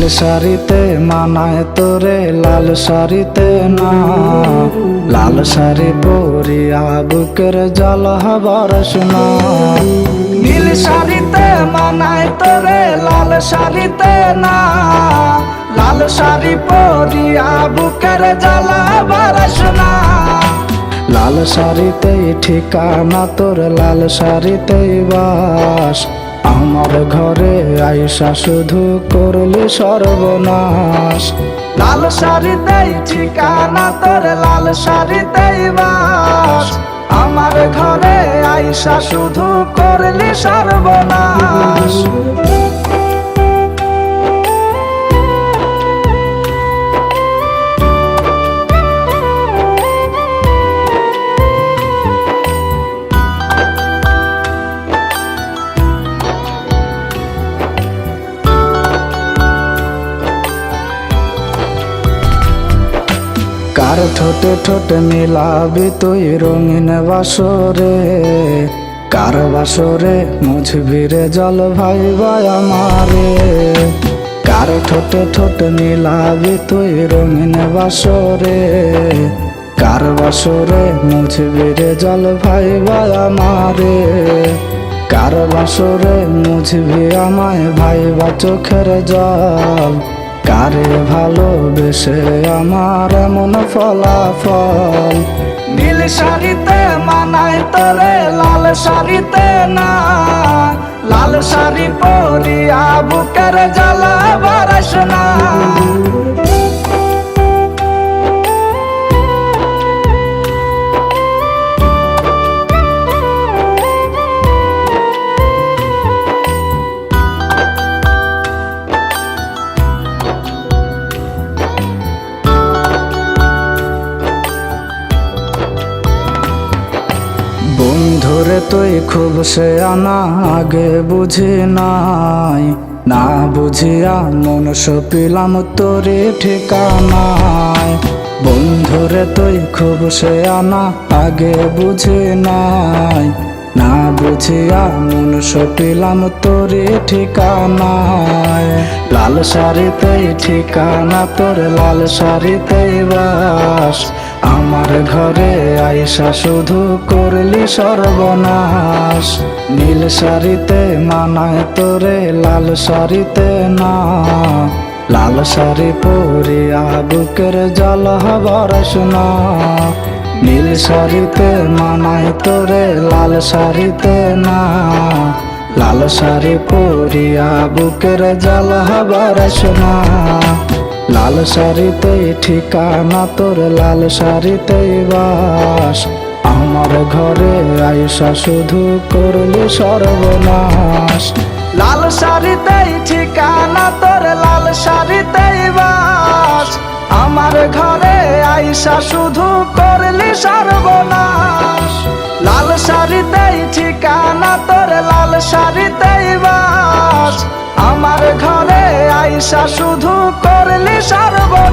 শাড়িতে মানায় তোরে লাল শাড়িতে না, লাল শাড়ি পরিয়া বুকের জল হবার শোনা। নীল শাড়িতে মানায় তোরে লাল শাড়িতে না, লাল শাড়ি পরিয়া বুকের জল হবার শোনা। লাল শাড়িতেই ঠিকানা তোর, লাল শাড়িতেই বাস, আমার ঘরে আইসা শুধু করলি সর্বনাশ। লাল শাড়িতেই ঠিকানা তোর, লাল শাড়িতেই বাস, আমার ঘরে আইসা শুধু করলি সর্বনাশ। কার ঠোঁটে ঠোঁটে মিলাবি তুই রঙিন বাসরে, কার বাসরে মুছবি রে জল ভাইবা আমারে। কার ঠোঁটে ঠোঁটে মিলাবি তুই রঙিন বাসরে, কার বাসরে মুছবি রে জল ভাইবা আমারে। কার বাসরে মুছবি আমায় ভাইবা চোখের জল, কারে ভালোবেসে আমার এমন ফলাফল। নীল শাড়িতে মানায় তোরে লাল শাড়িতে না, লাল শাড়ি পরিয়া বুকের জ্বালা বারাস না। বন্ধুরে তুই খুব সে আনা আগে বুঝি নাই, না বুঝিয়া মন সপিলাম তোরে ঠিকানায়। বন্ধুরে তুই খুব সে আনা আগে বুঝি নাই, না বুঝিয়া মন সপিলাম তোরে ঠিকানায়। লাল শাড়িতেই ঠিকানা তোর, লাল শাড়িতেই বাস, আমার ঘরে আইসা শুধু করলি সর্বনাশ। নীল শাড়িতে মানায় তোরে লাল শাড়িতে না, লাল শাড়ি পরিয়া বুকের জল হবার শোনা। নীল শাড়িতে মানায় তোরে লাল শাড়িতে না, লাল শাড়ি পরিয়া বুকের জল হবার শোনা। লাল শাড়িতেই ঠিকানা তোর, লাল শাড়িতেই বাস, আমার ঘরে আইসা শুধু করলি সর্বনাশ। লাল শাড়িতেই ঠিকানা তোর, লাল শাড়িতেই বাস, আমার ঘরে আইসা শুধু করলি সর্বনাশ। লাল শাড়িতেই ঠিকানা তোর, লাল শাড়িতেই বাস, আমার ঘরে আইসা শুধু করলি সর্বনাশ।